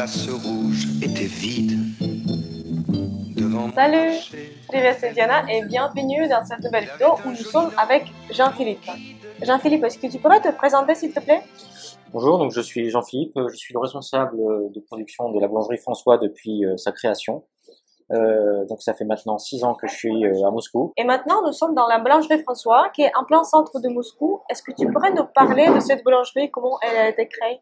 place rouge était vide. Salut, c'est Diana et bienvenue dans cette nouvelle vidéo où nous sommes avec Jean-Philippe. Jean-Philippe, est-ce que tu pourrais te présenter s'il te plaît? Bonjour, donc je suis Jean-Philippe, je suis le responsable de production de la boulangerie François depuis sa création. Donc ça fait maintenant 6 ans que je suis à Moscou. Et maintenant, nous sommes dans la boulangerie François qui est en plein centre de Moscou. Est-ce que tu pourrais nous parler de cette boulangerie, comment elle a été créée?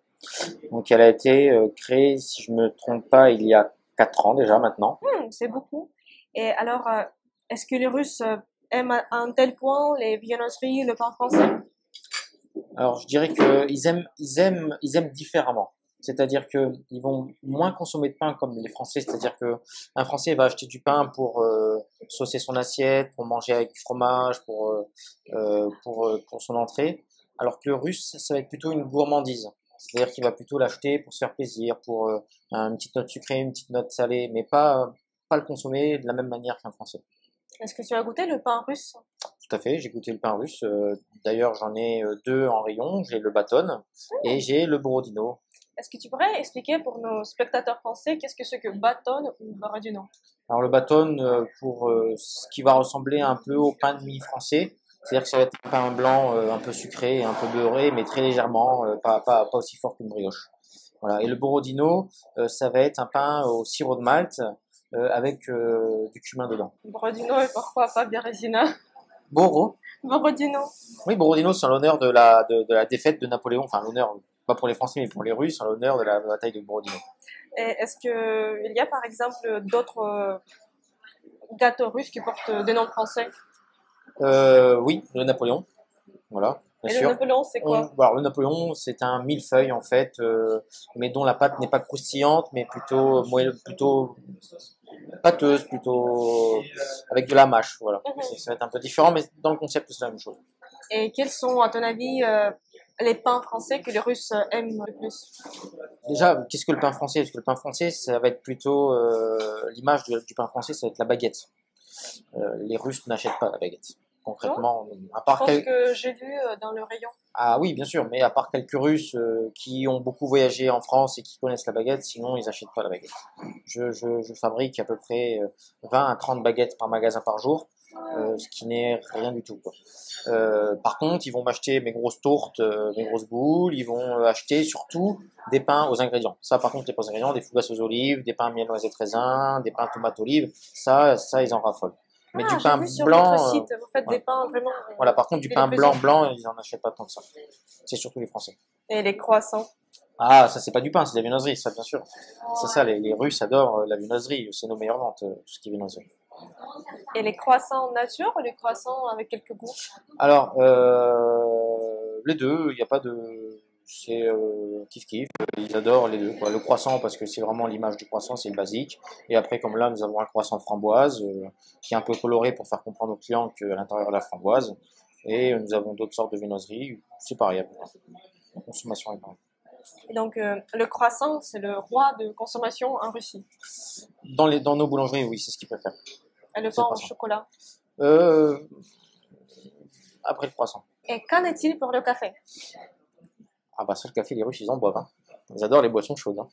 Donc elle a été créée, si je me trompe pas, il y a 4 ans déjà maintenant. C'est beaucoup. Et alors, est-ce que les Russes aiment à un tel point les viennoiseries, le pain français? Alors je dirais qu'ils aiment différemment. C'est-à-dire qu'ils vont moins consommer de pain comme les Français. C'est-à-dire qu'un Français va acheter du pain pour saucer son assiette, pour manger avec du fromage, pour son entrée. Alors que le Russe, ça va être plutôt une gourmandise. C'est-à-dire qu'il va plutôt l'acheter pour se faire plaisir, pour une petite note sucrée, une petite note salée, mais pas le consommer de la même manière qu'un Français. Est-ce que tu as goûté le pain russe? Tout à fait, j'ai goûté le pain russe. D'ailleurs, j'en ai 2 en rayon. J'ai le Baton et j'ai le Borodino. Est-ce que tu pourrais expliquer pour nos spectateurs français qu'est-ce que c'est que Baton ou Borodino? Alors le Baton, pour ce qui va ressembler un peu au pain de mie français, c'est-à-dire que ça va être un pain blanc un peu sucré, un peu beurré, mais très légèrement, pas aussi fort qu'une brioche. Voilà. Et le Borodino, ça va être un pain au sirop de malt avec du cumin dedans. Borodino et pourquoi pas Bérésina? Borodino. Oui, Borodino, c'est en l'honneur de la défaite de Napoléon, enfin l'honneur, pas pour les Français, mais pour les Russes, en l'honneur de la bataille de Borodino. Et est-ce qu'il y a par exemple d'autres gâteaux russes qui portent des noms français? Oui, le Napoléon, voilà. Bien sûr. Le Napoléon, c'est quoi? Alors, le Napoléon, c'est un millefeuille en fait, mais dont la pâte n'est pas croustillante, mais plutôt pâteuse, plutôt avec de la mâche. Voilà. Ça va être un peu différent, mais dans le concept, c'est la même chose. Et quels sont, à ton avis, les pains français que les Russes aiment le plus? Déjà, qu'est-ce que le pain français? Parce que le pain français, ça va être plutôt l'image du pain français, ça va être la baguette. Les Russes n'achètent pas la baguette. Concrètement, à part je pense que j'ai vu dans le rayon. Ah oui, bien sûr, mais à part quelques Russes qui ont beaucoup voyagé en France et qui connaissent la baguette, sinon ils n'achètent pas la baguette. Je fabrique à peu près 20 à 30 baguettes par magasin par jour, ce qui n'est rien du tout, quoi. Par contre, ils vont m'acheter mes grosses tourtes, mes grosses boules, ils vont acheter surtout des pains aux ingrédients. Ça, par contre, les pains aux ingrédients, des fougasses aux olives, des pains miel noisettes raisin, des pains tomates olives, ça ils en raffolent. Mais du pain blanc, site, vous faites des pains vraiment. Voilà, par contre, du pain blanc, ils en achètent pas tant que ça. C'est surtout les Français. Et les croissants? Ah, ça, c'est pas du pain, c'est de la viennoiserie, ça, bien sûr. Ouais. C'est ça, les Russes adorent la viennoiserie, c'est nos meilleures ventes, tout ce qui est viennoiserie. Et les croissants nature ou les croissants avec quelques goûts? Alors, les deux, il n'y a pas de... C'est kiff-kiff, ils adorent les deux, quoi. Le croissant, parce que c'est vraiment l'image du croissant, c'est le basique. Et après, comme là, nous avons un croissant framboise, qui est un peu coloré pour faire comprendre aux clients qu'à l'intérieur de la framboise. Et nous avons d'autres sortes de viennoiseries, c'est pareil. La consommation est pareille. Et donc, le croissant, c'est le roi de consommation en Russie? Dans nos boulangeries, oui, c'est ce qu'ils préfèrent. Et le pain au chocolat? Après le croissant. Et qu'en est-il pour le café? Ah bah ça, le café, les Russes, ils en boivent. Hein. Ils adorent les boissons chaudes. Hein.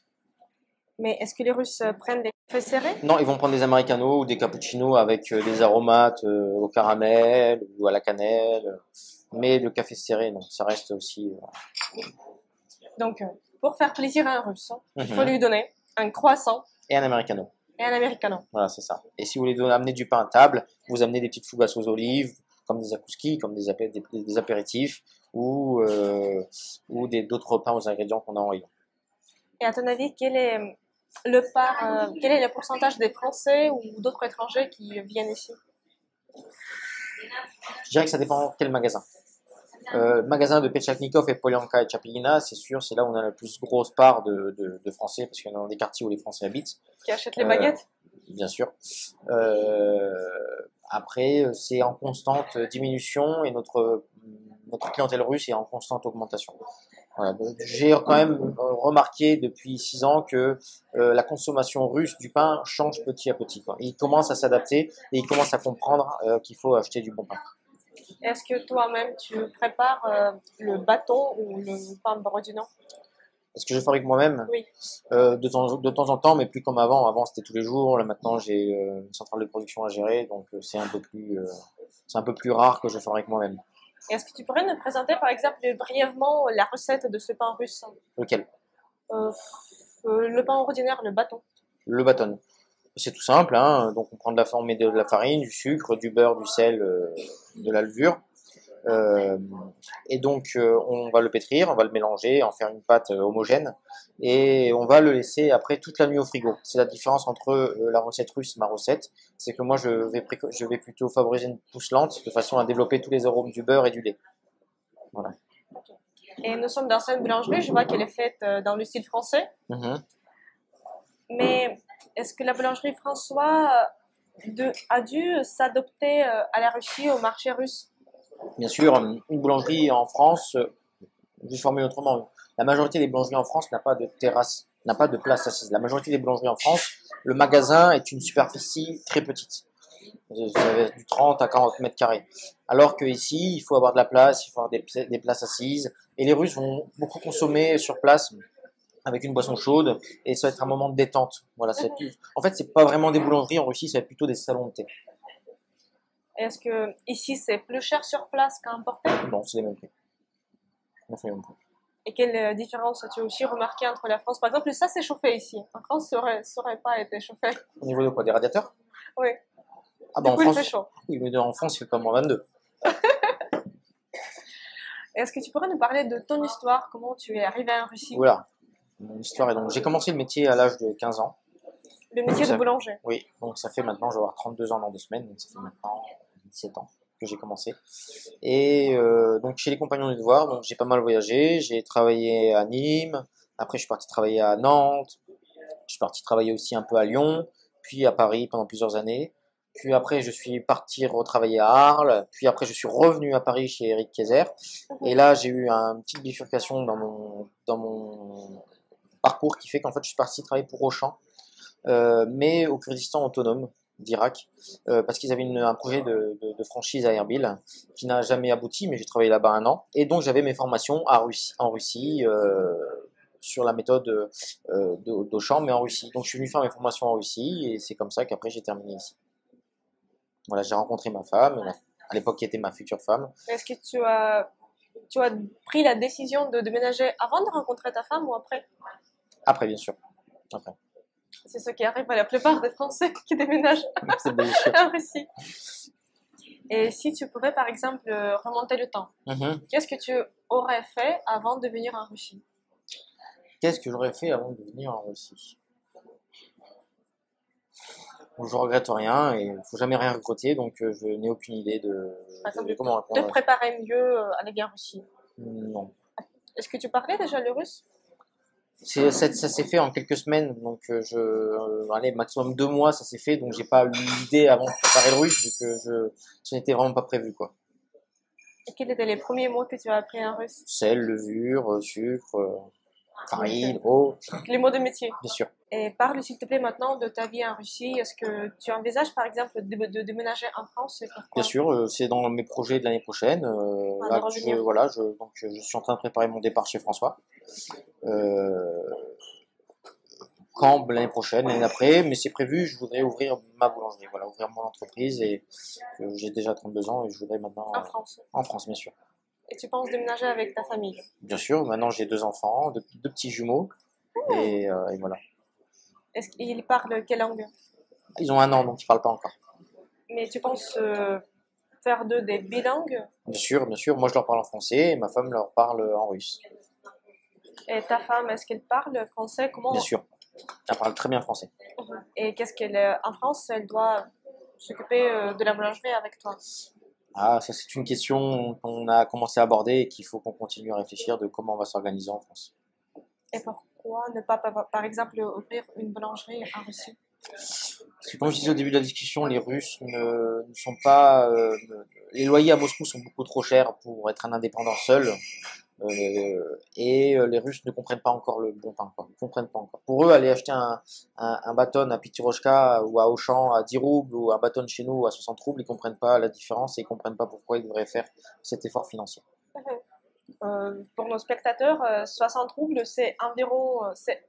Mais est-ce que les Russes prennent des cafés serrés? Non, ils vont prendre des americanos ou des cappuccinos avec des aromates au caramel ou à la cannelle. Mais le café serré, non, ça reste aussi... Donc, pour faire plaisir à un Russe, il faut lui donner un croissant. Et un americano. Et un americano. Voilà, c'est ça. Et si vous voulez amener du pain à table, vous amenez des petites fougasses aux olives, comme des zakouskis, comme des apéritifs, ou d'autres pains aux ingrédients qu'on a en rayon. Et à ton avis, quel est le pourcentage des Français ou d'autres étrangers qui viennent ici? Je dirais que ça dépend quel magasin. Magasin de Petchaknikov et Polianka et Chapelina, c'est sûr, c'est là où on a la plus grosse part de Français, parce qu'il y en a dans des quartiers où les Français habitent. Qui achètent les baguettes? Bien sûr. Après, c'est en constante diminution et notre clientèle russe est en constante augmentation. Voilà. J'ai quand même remarqué depuis 6 ans que la consommation russe du pain change petit à petit, quoi. Il commence à s'adapter et il commence à comprendre qu'il faut acheter du bon pain. Est-ce que toi-même tu prépares le bâton ou le pain borodino? Est-ce que je fabrique moi-même? Oui. De temps en temps, mais plus comme avant. Avant, c'était tous les jours. Là, maintenant, j'ai une centrale de production à gérer, donc c'est un peu plus rare que je fabrique moi-même. Est-ce que tu pourrais nous présenter, par exemple, brièvement la recette de ce pain russe? Lequel? Euh, le pain ordinaire, le bâton. Le bâton. C'est tout simple, hein. Donc on met de la farine, du sucre, du beurre, du sel, de la levure. Et donc on va le pétrir, on va le mélanger, en faire une pâte homogène, et on va le laisser après toute la nuit au frigo. C'est la différence entre la recette russe et ma recette, c'est que moi je vais plutôt favoriser une pousse lente de façon à développer tous les arômes du beurre et du lait. Voilà. Et nous sommes dans cette boulangerie, je vois qu'elle est faite dans le style français. Mais est-ce que la boulangerie François a dû s'adapter à la Russie, au marché russe? Bien sûr, une boulangerie en France, je formule autrement, la majorité des boulangeries en France n'a pas de terrasse, n'a pas de place assise. La majorité des boulangeries en France, le magasin est une superficie très petite. Vous avez du 30 à 40 mètres carrés. Alors qu'ici, il faut avoir de la place, il faut avoir des places assises. Et les Russes vont beaucoup consommer sur place avec une boisson chaude, et ça va être un moment de détente. Voilà, en fait, c'est pas vraiment des boulangeries en Russie, ça va être plutôt des salons de thé. Est-ce que ici c'est plus cher sur place qu'à importer? Non, c'est les mêmes prix. Et quelle différence as-tu aussi remarqué entre la France? Par exemple, ça c'est chauffé ici. En France, ça aurait pas été chauffé. Au niveau de quoi? Des radiateurs? Oui. Ah bah du coup, en France, il fait chaud. Oui, mais en France, il fait pas moins 22. Est-ce que tu pourrais nous parler de ton histoire? Comment tu es arrivé en Russie? Voilà. Mon histoire est donc, j'ai commencé le métier à l'âge de 15 ans. Le métier de boulanger? Oui, donc ça fait maintenant, je vais avoir 32 ans dans 2 semaines, donc ça fait maintenant 17 ans que j'ai commencé. Et donc chez les Compagnons du Devoir, donc j'ai pas mal voyagé, j'ai travaillé à Nîmes, après je suis parti travailler à Nantes, je suis parti travailler aussi un peu à Lyon, puis à Paris pendant plusieurs années, puis après je suis parti retravailler à Arles, puis après je suis revenu à Paris chez Eric Kayser, et là j'ai eu une petite bifurcation dans mon parcours qui fait qu'en fait je suis parti travailler pour Auchan, mais au Kurdistan autonome d'Irak, parce qu'ils avaient un projet de franchise à Erbil qui n'a jamais abouti, mais j'ai travaillé là-bas 1 an, et donc j'avais mes formations en Russie, sur la méthode d'Auchan, mais en Russie. Donc je suis venu faire mes formations en Russie, et c'est comme ça qu'après j'ai terminé ici. Voilà, j'ai rencontré ma femme, à l'époque qui était ma future femme. Est-ce que tu as pris la décision de déménager avant de rencontrer ta femme ou après? Après, bien sûr. Après. C'est ce qui arrive à la plupart des Français qui déménagent en Russie. Et si tu pouvais, par exemple, remonter le temps, qu'est-ce que tu aurais fait avant de venir en Russie? Qu'est-ce que j'aurais fait avant de venir en Russie? Je regrette rien, et il ne faut jamais rien regretter, donc je n'ai aucune idée de comment répondre. De préparer mieux à la guerre Russie? Non. Est-ce que tu parlais déjà le russe? Ça s'est fait en quelques semaines, donc allez, maximum 2 mois, ça s'est fait, donc j'ai pas eu l'idée avant de préparer le russe, vu que ce n'était vraiment pas prévu, quoi. Et quels étaient les premiers mots que tu as appris en russe? Sel, levure, sucre, farine, eau. Les mots de métier. Bien sûr. Et parle s'il te plaît maintenant de ta vie en Russie. Est-ce que tu envisages par exemple de déménager en France? Bien sûr, c'est dans mes projets de l'année prochaine. Là, donc je suis en train de préparer mon départ chez François. Quand l'année prochaine, l'année d'après, mais c'est prévu, je voudrais ouvrir ma boulangerie, voilà, ouvrir mon entreprise, et j'ai déjà 32 ans et je voudrais maintenant... En France? En France, bien sûr. Et tu penses déménager avec ta famille? Bien sûr, maintenant j'ai 2 enfants, 2 petits jumeaux, et voilà. Est-ce qu'ils parlent quelle langue? Ils ont 1 an, donc ils ne parlent pas encore. Mais tu penses faire d'eux des bilingues? Bien sûr, moi je leur parle en français et ma femme leur parle en russe. Et ta femme, est-ce qu'elle parle français? Comment? Bien sûr, elle parle très bien français. Et qu'est-ce qu'elle, en France, elle doit s'occuper de la boulangerie avec toi? Ah, ça c'est une question qu'on a commencé à aborder et qu'il faut qu'on continue à réfléchir de comment on va s'organiser en France. Et pourquoi ne pas, par exemple, ouvrir une boulangerie en Russie? Parce que comme je disais au début de la discussion, les Russes ne sont pas... les loyers à Moscou sont beaucoup trop chers pour être un indépendant seul. Et les Russes ne comprennent pas encore le bon pain, quoi. Ils comprennent pas encore. Pour eux, aller acheter un bâton à Pitiroshka ou à Auchan à 10 roubles ou un bâton chez nous à 60 roubles, ils comprennent pas la différence et ils comprennent pas pourquoi ils devraient faire cet effort financier. Pour nos spectateurs, 60 roubles, c'est environ, c'est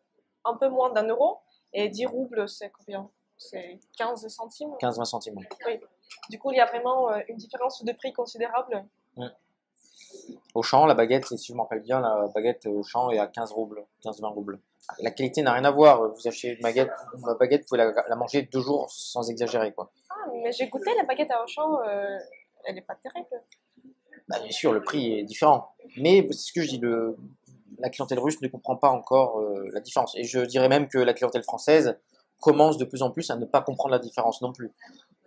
un peu moins d'un euro. Et 10 roubles, c'est combien? C'est 15 centimes? 15-20 centimes. Oui. Du coup, il y a vraiment une différence de prix considérable. Auchan, la baguette, si je me rappelle bien, la baguette Auchan est à 15 roubles, 15-20 roubles. La qualité n'a rien à voir. Vous achetez une baguette, vous pouvez la manger 2 jours sans exagérer, quoi. Ah, mais j'ai goûté la baguette à Auchan, elle n'est pas terrible. Bah, bien sûr, le prix est différent. Mais c'est ce que je dis, la clientèle russe ne comprend pas encore la différence. Et je dirais même que la clientèle française commence de plus en plus à ne pas comprendre la différence non plus.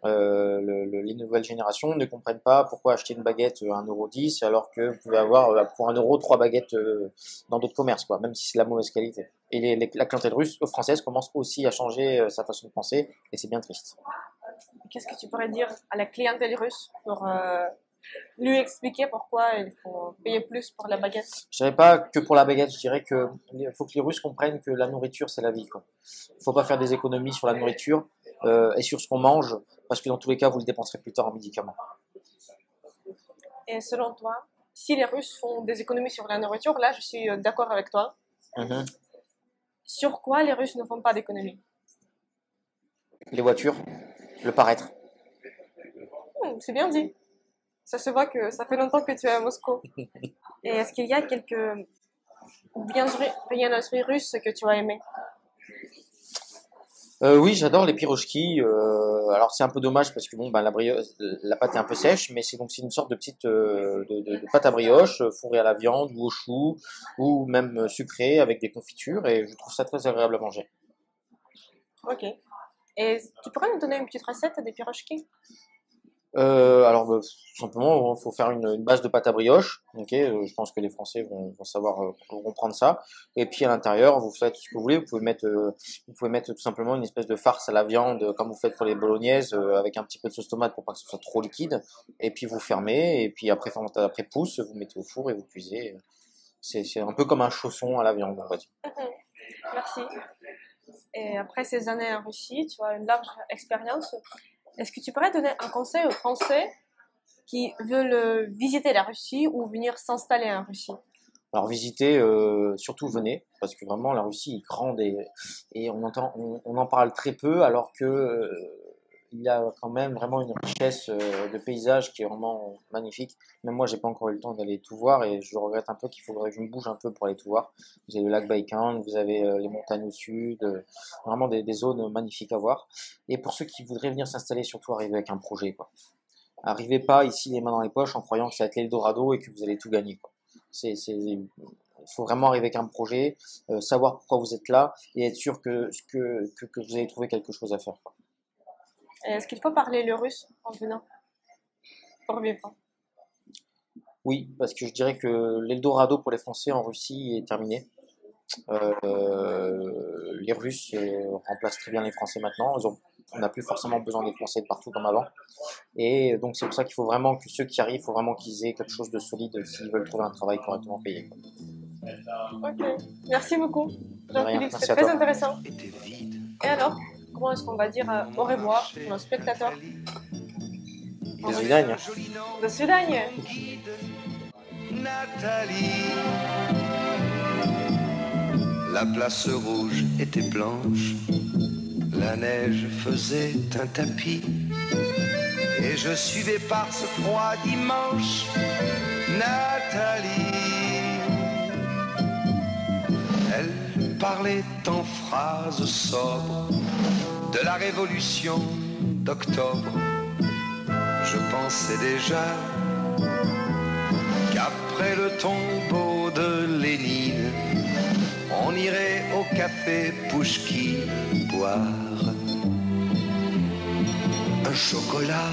Les nouvelles générations ne comprennent pas pourquoi acheter une baguette à 1,10 € alors que vous pouvez avoir pour 1 euro 3 baguettes dans d'autres commerces, quoi, même si c'est de la mauvaise qualité. Et la clientèle française commence aussi à changer sa façon de penser et c'est bien triste. Qu'est-ce que tu pourrais dire à la clientèle russe pour lui expliquer pourquoi il faut payer plus pour la baguette? Je dirais pas que pour la baguette, je dirais que faut que les Russes comprennent que la nourriture c'est la vie, quoi. Faut pas faire des économies sur la nourriture et sur ce qu'on mange parce que dans tous les cas vous le dépenserez plus tard en médicaments. Et selon toi, si les Russes font des économies sur la nourriture, là je suis d'accord avec toi. Sur quoi les Russes ne font pas d'économies? Les voitures, le paraître. C'est bien dit. Ça se voit que ça fait longtemps que tu es à Moscou. Et est-ce qu'il y a quelques viennoiseries russes que tu as aimées? Oui, j'adore les pirochki. Alors c'est un peu dommage parce que bon, la pâte est un peu sèche, mais c'est une sorte de petite de pâte à brioche fourrée à la viande ou au chou ou même sucrée avec des confitures et je trouve ça très agréable à manger. Ok. Et tu pourrais nous donner une petite recette des pirochki? Alors tout simplement, il faut faire une base de pâte à brioche. Je pense que les Français vont savoir comprendre ça. Et puis à l'intérieur, vous faites ce que vous voulez. Vous pouvez mettre tout simplement une espèce de farce à la viande, comme vous faites pour les bolognaises, avec un petit peu de sauce tomate pour pas que ce soit trop liquide. Et puis vous fermez. Et puis après pousse, vous mettez au four et vous cuisez. C'est un peu comme un chausson à la viande, on va dire. Merci. Et après ces années en Russie, tu as une large expérience. Est-ce que tu pourrais donner un conseil aux Français qui veulent visiter la Russie ou venir s'installer en Russie? Alors visiter, surtout venez, parce que vraiment la Russie est grande et on en parle très peu, alors que il y a quand même vraiment une richesse de paysages qui est vraiment magnifique. Même moi, j'ai pas encore eu le temps d'aller tout voir et je regrette un peu qu'il faudrait que je me bouge un peu pour aller tout voir. Vous avez le lac Baïkal, vous avez les montagnes au sud, vraiment des zones magnifiques à voir. Et pour ceux qui voudraient venir s'installer, surtout arriver avec un projet, quoi. Arrivez pas ici les mains dans les poches en croyant que ça va être l'Eldorado et que vous allez tout gagner, quoi. Il faut vraiment arriver avec un projet, savoir pourquoi vous êtes là et être sûr que vous allez trouver quelque chose à faire, quoi. Est-ce qu'il faut parler le russe en venant pour vivre? Oui, parce que je dirais que l'Eldorado pour les Français en Russie est terminé. Les Russes remplacent très bien les Français maintenant. On n'a plus forcément besoin des Français de partout comme avant. Et donc c'est pour ça qu'il faut vraiment que ceux qui arrivent, il faut vraiment qu'ils aient quelque chose de solide s'ils veulent trouver un travail correctement payé. Ok, merci beaucoup. Jean-Philippe, c'était très intéressant. Et alors, comment est-ce qu'on va dire au revoir pour nos spectateurs? До свидания. До свидания. Nathalie, la place rouge était blanche, la neige faisait un tapis, et je suivais par ce froid dimanche Nathalie. Elle parlait en phrases sobres de la révolution d'octobre. Je pensais déjà qu'après le tombeau de Lénine, on irait au café Pouchki boire un chocolat